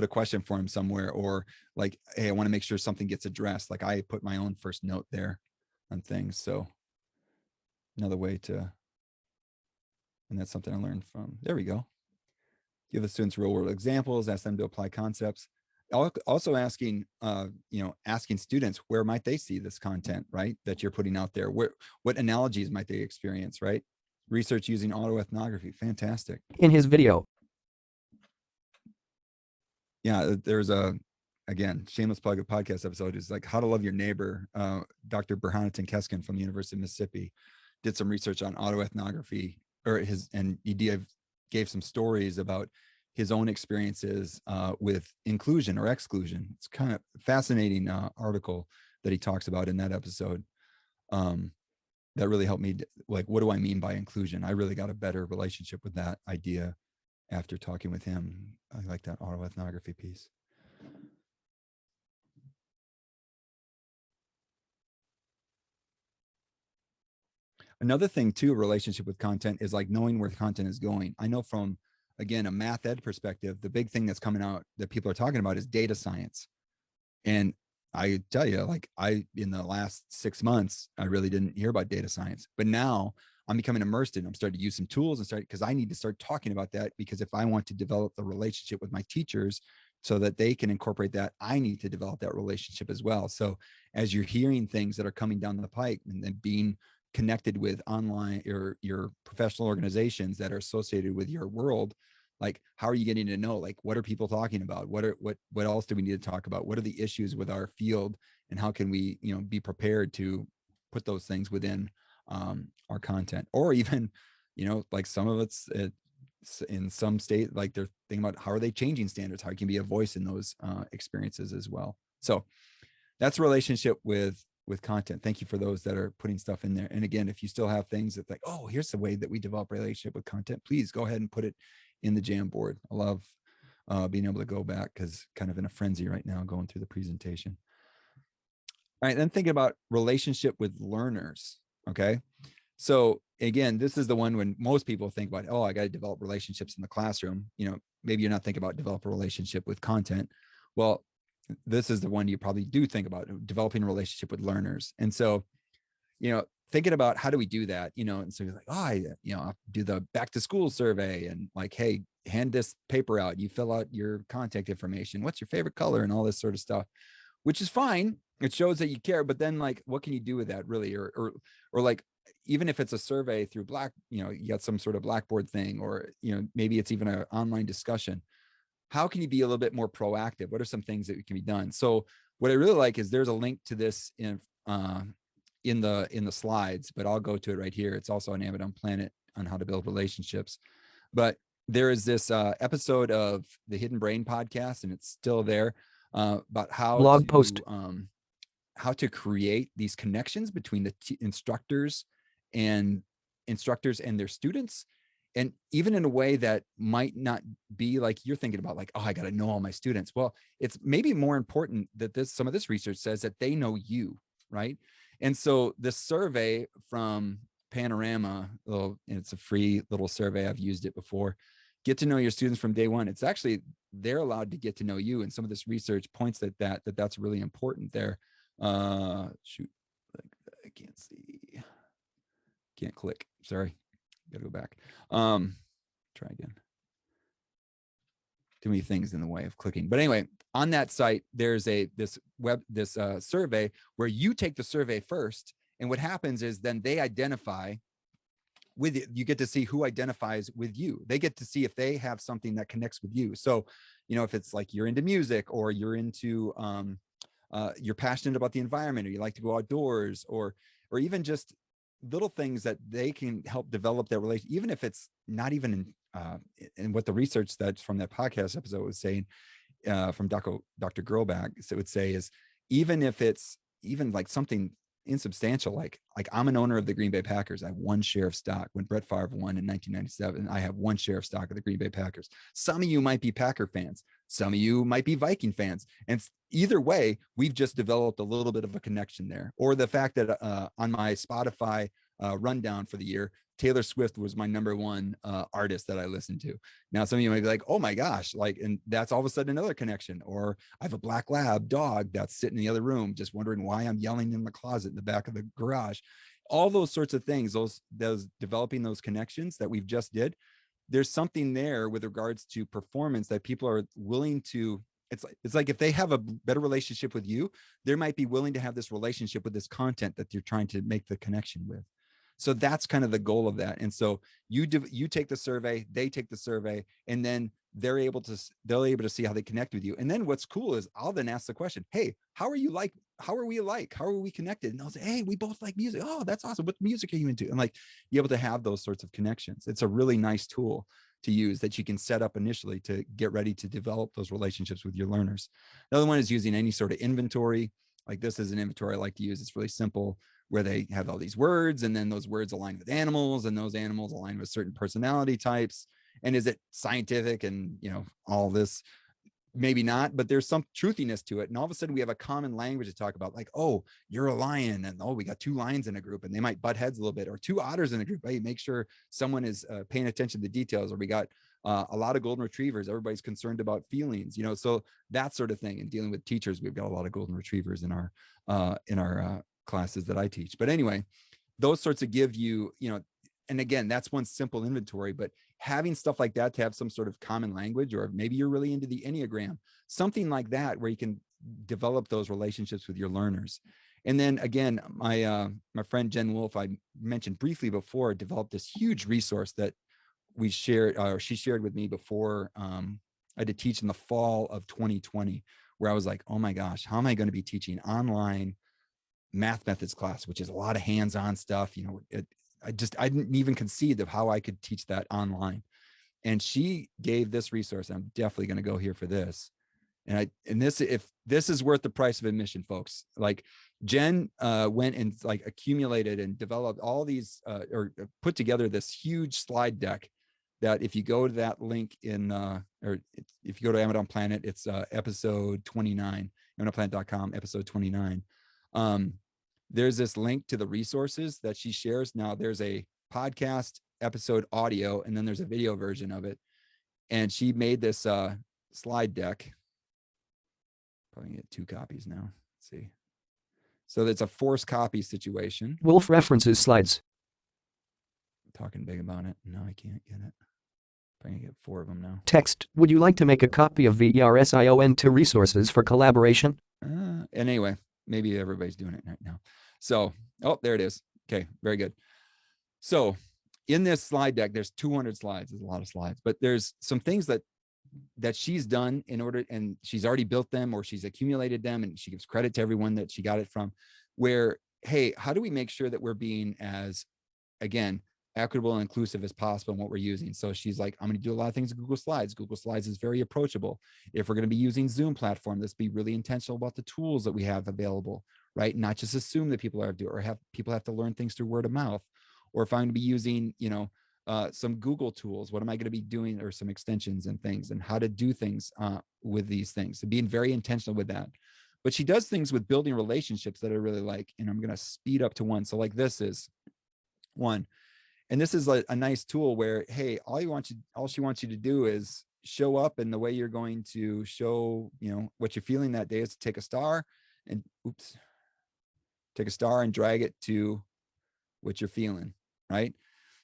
question for him somewhere, or like, hey, I want to make sure something gets addressed. Like I put my own first note there on things. So another way to, and that's something I learned from, there we go. Give the students real world examples, ask them to apply concepts. Also asking, asking students, where might they see this content, right? That you're putting out there? What analogies might they experience, right? Research using autoethnography, fantastic. In his video. Yeah, there's again, shameless plug, a podcast episode is like How to Love Your Neighbor. Dr. Burhanuddin Keskin from the University of Mississippi did some research on autoethnography, and he gave some stories about his own experiences with inclusion or exclusion. It's kind of fascinating article that he talks about in that episode. That really helped me, like, what do I mean by inclusion? I really got a better relationship with that idea after talking with him. I like that autoethnography piece. Another thing too, relationship with content is like knowing where the content is going. I know from, again, a math ed perspective, the big thing that's coming out that people are talking about is data science. And I tell you, like in the last 6 months, I really didn't hear about data science, but now I'm becoming immersed in it. I'm starting to use some tools and because I need to start talking about that, because if I want to develop the relationship with my teachers so that they can incorporate that, I need to develop that relationship as well. So as you're hearing things that are coming down the pike and then being connected with online or your professional organizations that are associated with your world, like how are you getting to know, like what are people talking about, what else do we need to talk about, what are the issues with our field, and how can we, you know, be prepared to put those things within our content. Or even, you know, like some of it's in some state, like they're thinking about how are they changing standards, how can be a voice in those experiences as well. So that's a relationship with content. Thank you for those that are putting stuff in there. And again, if you still have things that like, oh, here's the way that we develop a relationship with content, please go ahead and put it in the Jamboard. I love being able to go back, because kind of in a frenzy right now going through the presentation. All right, then thinking about relationship with learners. Okay, so again, this is the one when most people think about, oh, I got to develop relationships in the classroom. You know, maybe you're not thinking about develop a relationship with content. Well, this is the one you probably do think about, developing a relationship with learners. And so, you know, thinking about how do we do that, you know, and so you're like, oh, I'll do the back to school survey and like, hey, hand this paper out, you fill out your contact information, what's your favorite color, and all this sort of stuff, which is fine. It shows that you care, but then like, what can you do with that really? Or like, even if it's a survey through you know, you got some sort of Blackboard thing, or, you know, maybe it's even an online discussion. How can you be a little bit more proactive? What are some things that can be done? So what I really like is there's a link to this in the slides, but I'll go to it right here. It's also on Amadon Planet on how to build relationships. But there is this episode of the Hidden Brain podcast, and it's still there, about how Blog post. How to create these connections between the instructors and their students. And even in a way that might not be like you're thinking about, like, oh, I got to know all my students. Well, it's maybe more important that some of this research says that they know you, right? And so the survey from Panorama, it's a free little survey. I've used it before. Get to know your students from day one. It's actually, they're allowed to get to know you. And some of this research points that's really important there. Shoot, I can't see, can't click. Sorry. Gotta go back. Try again. Too many things in the way of clicking. But anyway, on that site, there's this survey where you take the survey first, and what happens is then they identify with you. You get to see who identifies with you. They get to see if they have something that connects with you. So, you know, if it's like you're into music, or you're into you're passionate about the environment, or you like to go outdoors, or even just little things that they can help develop their relation, even if it's not even in what the research that's from that podcast episode was saying, from Dr. Girlback, so it would say is, even if it's even like something insubstantial, like I'm an owner of the Green Bay Packers. I have one share of stock. When Brett Favre won in 1997, I have one share of stock of the Green Bay Packers. Some of you might be Packer fans. Some of you might be Viking fans. And either way, we've just developed a little bit of a connection there. Or the fact that on my Spotify rundown for the year, Taylor Swift was my #1 artist that I listened to. Now, some of you might be like, oh my gosh, like, and that's all of a sudden another connection. Or I have a black lab dog that's sitting in the other room, just wondering why I'm yelling in the closet in the back of the garage. All those sorts of things, those developing those connections that we've just did. There's something there with regards to performance that people are willing to, it's like if they have a better relationship with you, they might be willing to have this relationship with this content that you're trying to make the connection with. So that's kind of the goal of that. And so you take the survey, they take the survey, and then they're able to see how they connect with you. And then what's cool is I'll then ask the question, hey, how are we alike? How are we connected? And they'll say, hey, we both like music. Oh, that's awesome. What music are you into? And like, be able to have those sorts of connections. It's a really nice tool to use that you can set up initially to get ready to develop those relationships with your learners. Another one is using any sort of inventory. Like, this is an inventory I like to use. It's really simple, where they have all these words, and then those words align with animals, and those animals align with certain personality types. And is it scientific and, you know, all this? Maybe not, but there's some truthiness to it. And all of a sudden we have a common language to talk about, like, oh, you're a lion, and oh, we got 2 lions in a group, and they might butt heads a little bit, or 2 otters in a group. Hey, make sure someone is paying attention to the details. Or we got a lot of golden retrievers. Everybody's concerned about feelings, you know, so that sort of thing. And dealing with teachers, we've got a lot of golden retrievers in our classes that I teach. But anyway, those sorts of give you, you know, and again, that's one simple inventory, but having stuff like that to have some sort of common language, or maybe you're really into the Enneagram, something like that, where you can develop those relationships with your learners. And then again, my friend Jen Wolf, I mentioned briefly before, developed this huge resource that we shared, or she shared with me before I had to teach in the fall of 2020, where I was like, oh my gosh, how am I going to be teaching online math methods class, which is a lot of hands-on stuff. I didn't even conceive of how I could teach that online. And she gave this resource. I'm definitely going to go here for this. If this is worth the price of admission, folks, like Jen went and like accumulated and developed all these or put together this huge slide deck that if you go to that link in, or if you go to Amazon Planet, it's episode 29, AmazonPlanet.com, episode 29. There's this link to the resources that she shares. Now there's a podcast episode audio, and then there's a video version of it. And she made this slide deck. Probably get 2 copies now. Let's see. So it's a forced copy situation. Wolf references slides. I'm talking big about it. No, I can't get it. I'm going to get 4 of them now. Text, would you like to make a copy of VERSION to resources for collaboration? And anyway, maybe everybody's doing it right now. So, oh, there it is. Okay, very good. So in this slide deck, there's 200 slides. There's a lot of slides, but there's some things that she's done in order, and she's already built them or she's accumulated them, and she gives credit to everyone that she got it from, where, hey, how do we make sure that we're being as, again, equitable and inclusive as possible in what we're using? So she's like, I'm going to do a lot of things in Google Slides. Google Slides is very approachable. If we're going to be using Zoom platform, let's be really intentional about the tools that we have available, right? Not just assume that people have to, or have people have to learn things through word of mouth. Or if I'm going to be using, some Google tools, what am I going to be doing, or some extensions and things, and how to do things with these things. So being very intentional with that. But she does things with building relationships that I really like, and I'm going to speed up to one. So like this is one. And this is like a nice tool where, hey, all she wants you to do is show up, and the way you're going to show, what you're feeling that day is to take a star and drag it to what you're feeling, right?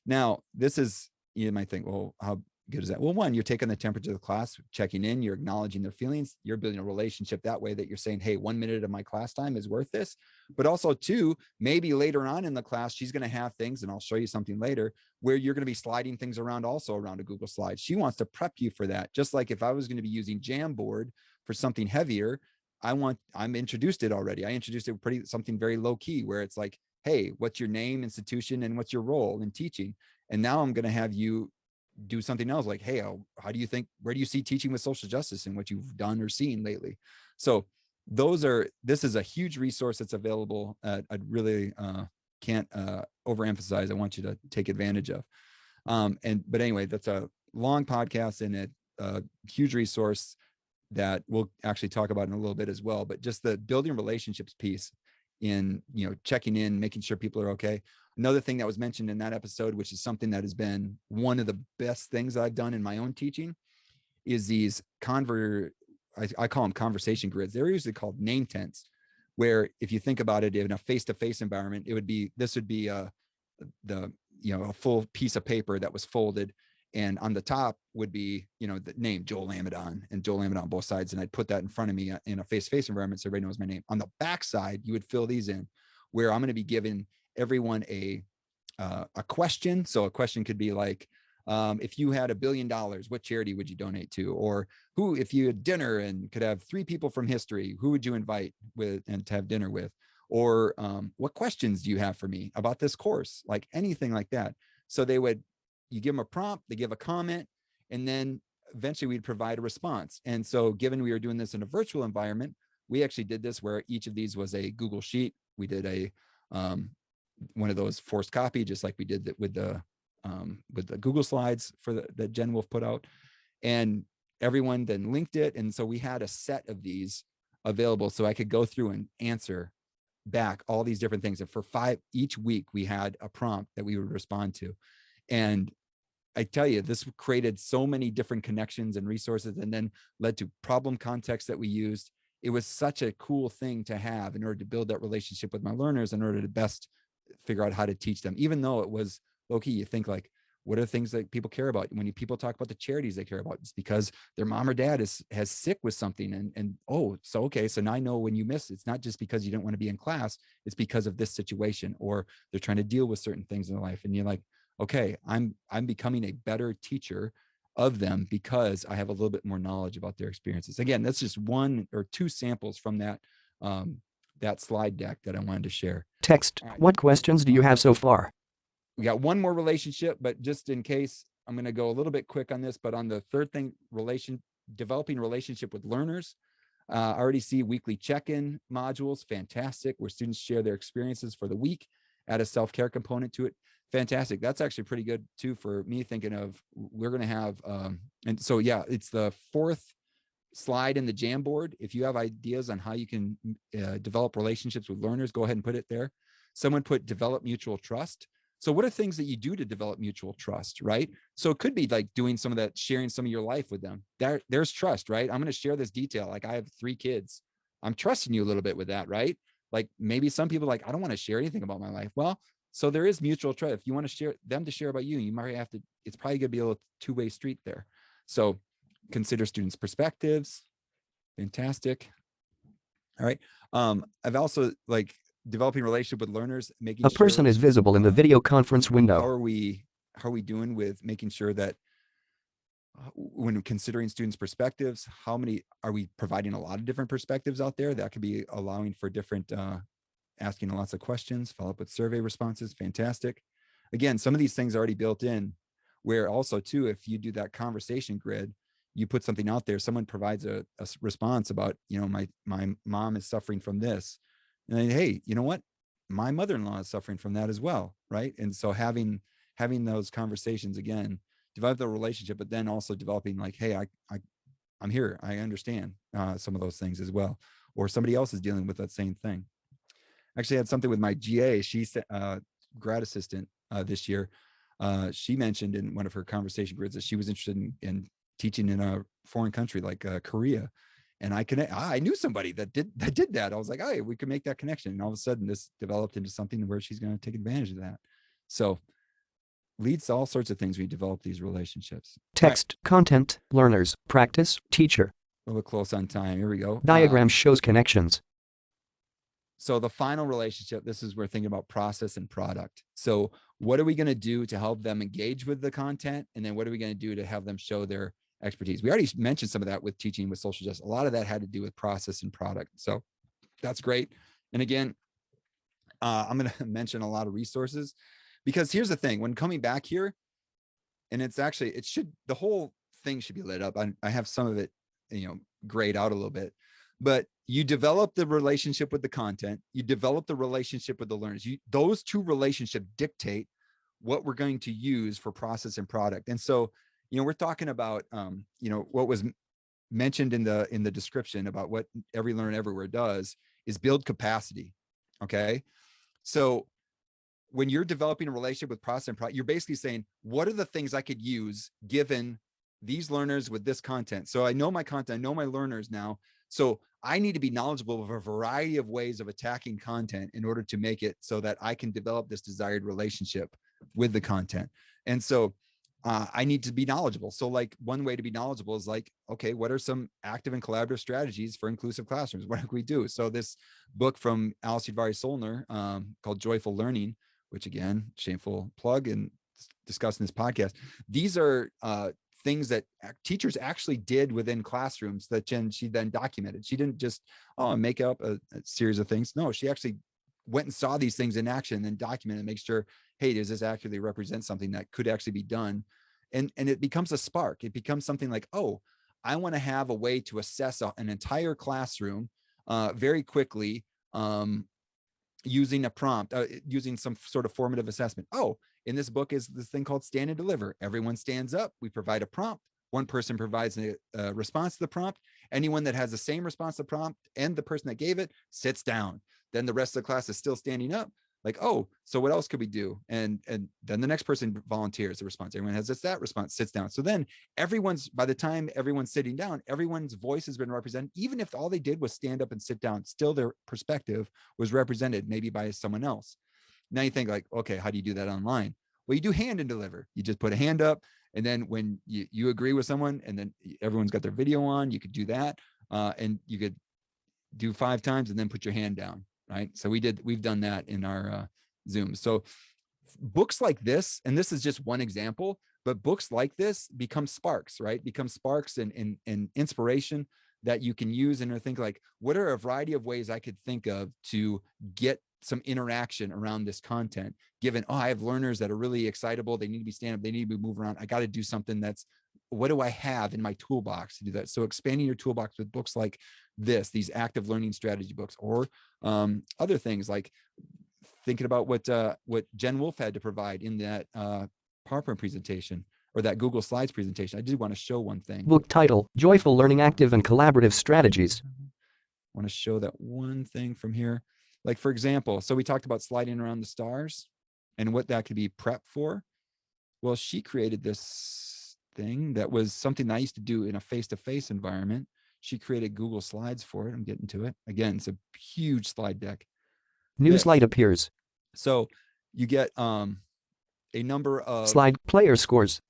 Now, this is, you might think, well, how good is that? Well, one, you're taking the temperature of the class, checking in, you're acknowledging their feelings, you're building a relationship that way, that you're saying, hey, 1 minute of my class time is worth this. But also 2, maybe later on in the class, she's going to have things, and I'll show you something later, where you're going to be sliding things around also around a Google Slide. She wants to prep you for that. Just like if I was going to be using Jamboard for something heavier, I'm introduced it already. I introduced it something very low key, where it's like, hey, what's your name, institution, and what's your role in teaching? And now I'm going to have you do something else, like, hey, how do you think, where do you see teaching with social justice and what you've done or seen lately? So this is a huge resource that's available. I really can't overemphasize. I want you to take advantage of. But anyway, that's a long podcast and a huge resource that we'll actually talk about in a little bit as well. But just the building relationships piece in, checking in, making sure people are okay. Another thing that was mentioned in that episode, which is something that has been one of the best things I've done in my own teaching, is these I call them conversation grids. They're usually called name tents, where if you think about it in a face-to-face environment, this would be a full piece of paper that was folded. And on the top would be, the name Joel Amidon, and Joel Amidon on both sides. And I'd put that in front of me in a face-to-face environment, so everybody knows my name. On the back side, you would fill these in, where I'm going to be giving everyone a question. So a question could be like, if you had $1 billion, what charity would you donate to? Or if you had dinner and could have 3 people from history, who would you invite with and to have dinner with? Or what questions do you have for me about this course? Like anything like that. So you give them a prompt, they give a comment, and then eventually we'd provide a response. And so given we were doing this in a virtual environment, we actually did this where each of these was a Google Sheet. We did one of those forced copy, just like we did with the Google Slides that Jen Wolf put out, and everyone then linked it. And so we had a set of these available, so I could go through and answer back all these different things. And for each week, we had a prompt that we would respond to. And I tell you, this created so many different connections and resources, and then led to problem context that we used. It was such a cool thing to have in order to build that relationship with my learners, in order to best figure out how to teach them, even though it was low key. You think like, What are things that people care about? When people talk about the charities they care about, it's because their mom or dad has sick with something. And oh, so, okay. So now I know when you miss, it's not just because you don't want to be in class, it's because of this situation, or they're trying to deal with certain things in their life. And you're like, okay, I'm becoming a better teacher of them because I have a little bit more knowledge about their experiences. Again, that's just one or two samples from that, that slide deck that I wanted to share. Text. All right. What questions do you have so far? We got one more relationship, but just in case, I'm going to go a little bit quick on this, but on the third thing, developing relationship with learners. I already see weekly check-in modules, fantastic, where students share their experiences for the week, add a self-care component to it. Fantastic. That's actually pretty good too, for me, thinking of, we're going to have, and so, yeah, it's the fourth slide in the Jamboard. If you have ideas on how you can develop relationships with learners, go ahead and put it there. Someone put develop mutual trust. So what are things that you do to develop mutual trust, right? So it could be like doing some of that, sharing some of your life with them. There's trust, right? I'm going to share this detail. Like, I have 3 kids. I'm trusting you a little bit with that, right? Like, maybe some people like, I don't want to share anything about my life. Well, so there is mutual trust. If you want to share them to share about you, you might have to, it's probably going to be a little two-way street there. So consider students' perspectives. Fantastic. All right. I've also, like, developing relationship with learners, making A person sure, is visible in the video conference how window. are we doing with making sure that when considering students' perspectives, how many are we providing? A lot of different perspectives out there that could be allowing for different, asking lots of questions, follow up with survey responses. Fantastic. Again, some of these things are already built in, where also too, if you do that conversation grid, you put something out there, someone provides a response about, my mom is suffering from this. And then, hey, you know what? My mother-in-law is suffering from that as well, right? And so having those conversations, again, develop the relationship, but then also developing like, hey, I'm here. I understand some of those things as well. Or somebody else is dealing with that same thing. Actually, I had something with my GA. She's grad assistant this year. She mentioned in one of her conversation grids that she was interested in teaching in a foreign country like Korea. And I knew somebody that did that. I was like, hey, we could make that connection. And all of a sudden this developed into something where she's going to take advantage of that. So leads to all sorts of things. We develop these relationships. Text, content, learners, practice, teacher. A little close on time. Here we go. Diagram shows connections. So the final relationship, this is where thinking about process and product. So what are we going to do to help them engage with the content? And then what are we going to do to have them show their expertise? We already mentioned some of that with teaching with social justice. A lot of that had to do with process and product. So that's great. And again, I'm going to mention a lot of resources, because here's the thing, when coming back here, and it's actually, the whole thing should be lit up. I have some of it, grayed out a little bit, but you develop the relationship with the content, you develop the relationship with the learners. Those two relationships dictate what we're going to use for process and product. And so, we're talking about, what was mentioned in the description about what Every Learn Everywhere does is build capacity. Okay. So when you're developing a relationship with process and product, you're basically saying, what are the things I could use given these learners with this content? So I know my content, I know my learners now. So I need to be knowledgeable of a variety of ways of attacking content in order to make it so that I can develop this desired relationship with the content. And so I need to be knowledgeable. So like one way to be knowledgeable is like, okay, what are some active and collaborative strategies for inclusive classrooms? What can we do? So this book from Alice Udvari-Solner called Joyful Learning, which again, shameful plug and discussed in this podcast. These are things that teachers actually did within classrooms that she then documented. She didn't just make up a series of things. No, she actually went and saw these things in action and documented and make sure, hey, does this accurately represent something that could actually be done? And it becomes a spark. It becomes something like, oh, I want to have a way to assess an entire classroom very quickly using a prompt, using some sort of formative assessment. Oh, in this book is this thing called Stand and Deliver. Everyone stands up. We provide a prompt. One person provides a response to the prompt. Anyone that has the same response to the prompt and the person that gave it sits down. Then the rest of the class is still standing up. Like, oh, so what else could we do? And then the next person volunteers the response. Everyone has that response, sits down. So then by the time everyone's sitting down, everyone's voice has been represented. Even if all they did was stand up and sit down, still their perspective was represented maybe by someone else. Now you think like, okay, how do you do that online? Well, you do hand and deliver. You just put a hand up, and then when you agree with someone, and then everyone's got their video on, you could do that, and you could do 5 times and then put your hand down, right? So we've done that in our Zoom. So books like this, and this is just one example, but books like this become sparks, right? Become sparks and inspiration that you can use and think like, what are a variety of ways I could think of to get some interaction around this content, given, oh, I have learners that are really excitable. They need to be stand up. They need to be move around. I got to do something that's, what do I have in my toolbox to do that? So expanding your toolbox with books like this, these active learning strategy books, or other things like thinking about what Jen Wolf had to provide in that PowerPoint presentation or that Google Slides presentation. I did want to show one thing. Book title, Joyful Learning Active and Collaborative Strategies. I want to show that one thing from here. Like, for example, so we talked about sliding around the stars and what that could be prepped for. Well, she created this thing that was something that I used to do in a face-to-face environment. She created Google Slides for it. I'm getting to it. Again, it's a huge slide deck. New This. slide appears. So you get a number of Slide player scores.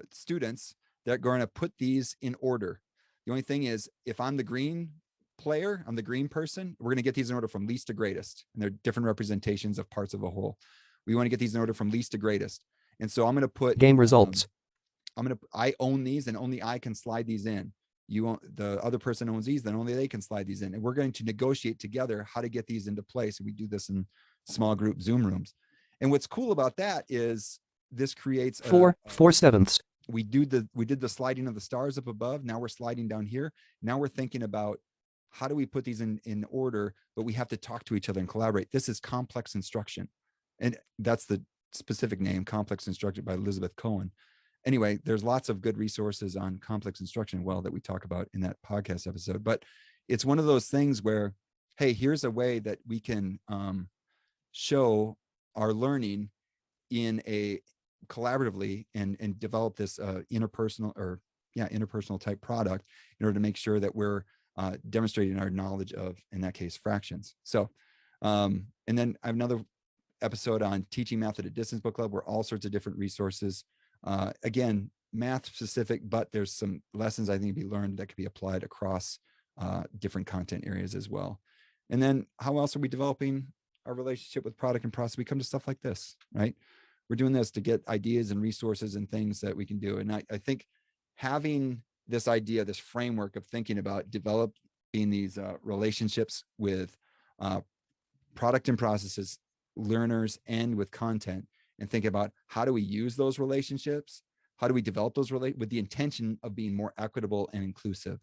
students that are going to put these in order. The only thing is, if I'm the green player, I'm the green person, we're going to get these in order from least to greatest. And they're different representations of parts of a whole. We want to get these in order from least to greatest. And so I'm going to put Game results. I own these, and only I can slide these in. The other person owns these, then only they can slide these in. And we're going to negotiate together how to get these into place. And we do this in small group Zoom rooms. And what's cool about that is this creates 4/4. We did the sliding of the stars up above. Now we're sliding down here. Now we're thinking about how do we put these in order, but we have to talk to each other and collaborate. This is complex instruction. And that's the specific name, Complex Instruction by Elizabeth Cohen. Anyway, there's lots of good resources on complex instruction, that we talk about in that podcast episode. But it's one of those things where, hey, here's a way that we can show our learning in a collaboratively and develop this interpersonal type product in order to make sure that we're demonstrating our knowledge of, in that case, fractions. So, and then I have another episode on Teaching Math at a Distance Book Club, where all sorts of different resources, again, math specific, but there's some lessons I think to be learned that could be applied across different content areas as well. And then how else are we developing our relationship with product and process? We come to stuff like this, right? We're doing this to get ideas and resources and things that we can do. And I think having this idea, this framework of thinking about developing these relationships with product and processes, learners, and with content, and think about how do we use those relationships? How do we develop those with the intention of being more equitable and inclusive?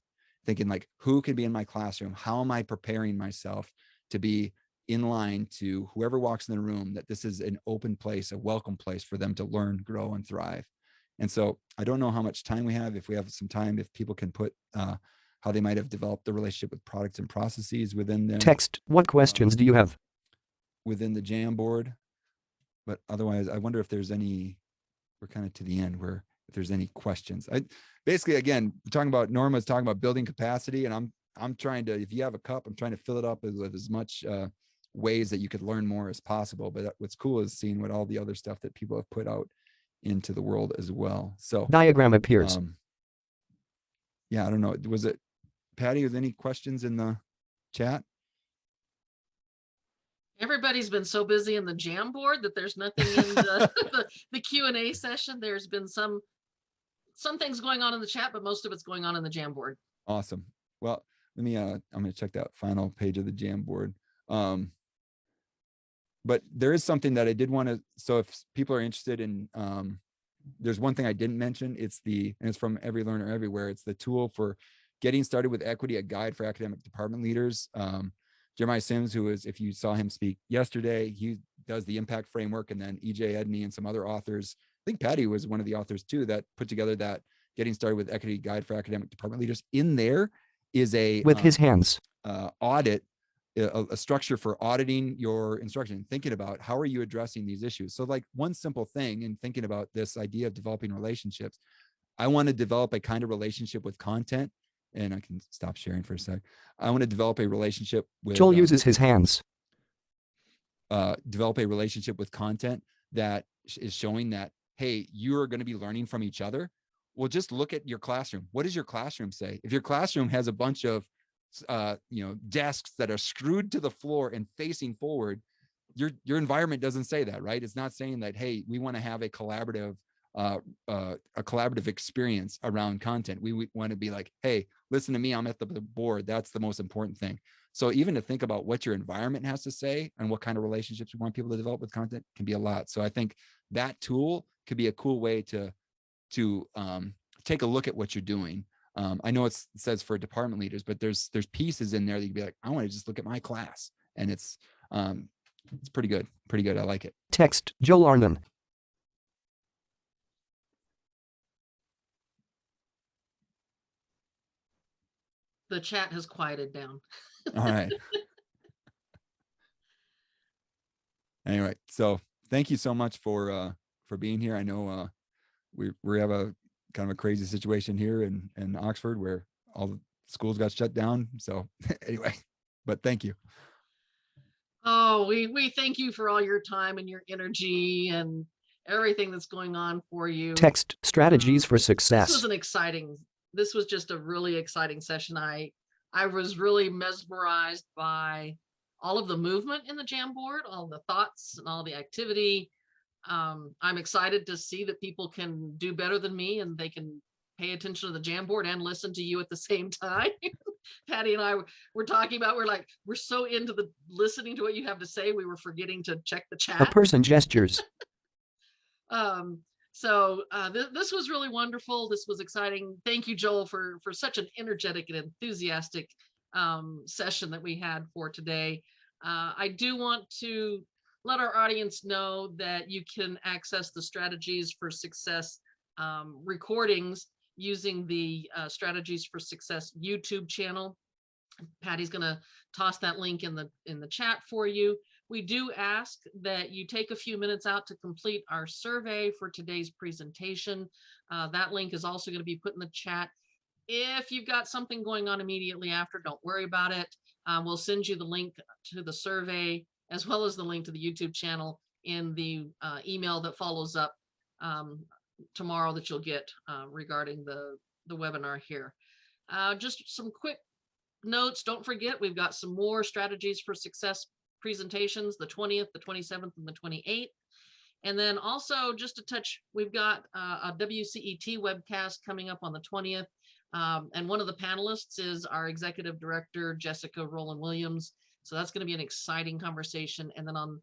Thinking like, who can be in my classroom? How am I preparing myself to be in line to whoever walks in the room, that this is an open place, a welcome place for them to learn, grow, and thrive. And so I don't know how much time we have. If we have some time, if people can put how they might have developed the relationship with products and processes within the text. What questions do you have? Within the Jamboard. But otherwise, I wonder if there's any, we're kind of to the end where if there's any questions. Basically, again, we're talking about, Norma's talking about building capacity, and I'm trying to, if you have a cup, I'm trying to fill it up with as much ways that you could learn more as possible. But what's cool is seeing what all the other stuff that people have put out into the world as well. So diagram appears. Yeah, I don't know. Was it Patty? Was any questions in the chat? Everybody's been so busy in the Jamboard that there's nothing in the Q&A session. There's been some things going on in the chat, but most of it's going on in the Jamboard. Awesome. Well, let me, I'm going to check that final page of the Jamboard. But there is something that I did want to, so if people are interested in, there's one thing I didn't mention. And it's from Every Learner Everywhere. It's the tool for getting started with equity, a guide for academic department leaders. Jeremiah Sims, who is, if you saw him speak yesterday, he does the impact framework, and then EJ Edney and some other authors. I think Patty was one of the authors too, that put together that getting started with equity guide for academic department leaders. In there is a with his hands audit, a structure for auditing your instruction, thinking about how are you addressing these issues. So like one simple thing in thinking about this idea of developing relationships, I want to develop a kind of relationship with content. And I can stop sharing for a sec. I want to develop a relationship with Joel uses his hands. Develop a relationship with content that is showing that, hey, you are going to be learning from each other. Well, just look at your classroom. What does your classroom say? If your classroom has a bunch of desks that are screwed to the floor and facing forward, your environment doesn't say that, right? It's not saying that, hey, we want to have a collaborative experience around content. We want to be like, hey, listen to me, I'm at the board. That's the most important thing. So even to think about what your environment has to say and what kind of relationships you want people to develop with content can be a lot. So I think that tool could be a cool way to take a look at what you're doing. I know it says for department leaders, but there's pieces in there that you'd be like, I want to just look at my class, and it's pretty good. I like it. Text Joel Arnon. The chat has quieted down. All right. Anyway, so thank you so much for being here. I know we have a kind of a crazy situation here in Oxford where all the schools got shut down. So anyway, but thank you. Oh, we thank you for all your time and your energy and everything that's going on for you. Text strategies for success. This was just a really exciting session. I was really mesmerized by all of the movement in the Jamboard, all the thoughts and all the activity. I'm excited to see that people can do better than me and they can pay attention to the Jamboard and listen to you at the same time. Patty and I were talking about, we're so into the listening to what you have to say, we were forgetting to check the chat. A person gestures. This was really wonderful. This was exciting. Thank you, Joel, for such an energetic and enthusiastic session that we had for today. I do want to let our audience know that you can access the Strategies for Success recordings using the Strategies for Success YouTube channel. Patty's going to toss that link in the chat for you. We do ask that you take a few minutes out to complete our survey for today's presentation. That link is also going to be put in the chat. If you've got something going on immediately after, don't worry about it. We'll send you the link to the survey as well as the link to the YouTube channel in the email that follows up tomorrow that you'll get regarding the webinar here. Just some quick notes. Don't forget, we've got some more Strategies for Success presentations, the 20th, the 27th, and the 28th. And then also just to touch, we've got a WCET webcast coming up on the 20th. And one of the panelists is our executive director, Jessica Rowland Williams. So that's going to be an exciting conversation. And then on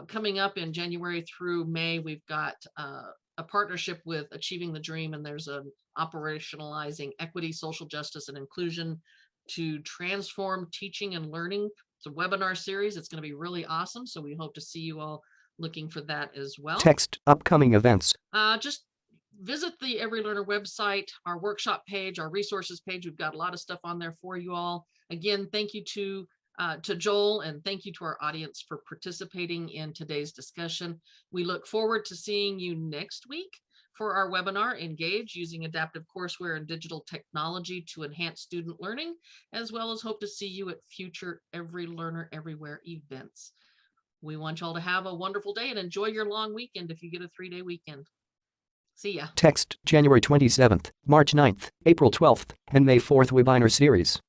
coming up in January through May, we've got a partnership with Achieving the Dream, and there's an operationalizing equity, social justice, and inclusion to transform teaching and learning. It's a webinar series. It's going to be really awesome. So we hope to see you all looking for that as well. Text upcoming events. Just visit the Every Learner website, our workshop page, our resources page. We've got a lot of stuff on there for you all. Again, thank you to Joel, and thank you to our audience for participating in today's discussion. We look forward to seeing you next week for our webinar, Engage, Using Adaptive Courseware and Digital Technology to Enhance Student Learning, as well as hope to see you at future Every Learner Everywhere events. We want y'all to have a wonderful day and enjoy your long weekend if you get a 3-day weekend. See ya. Text January 27th, March 9th, April 12th, and May 4th webinar series.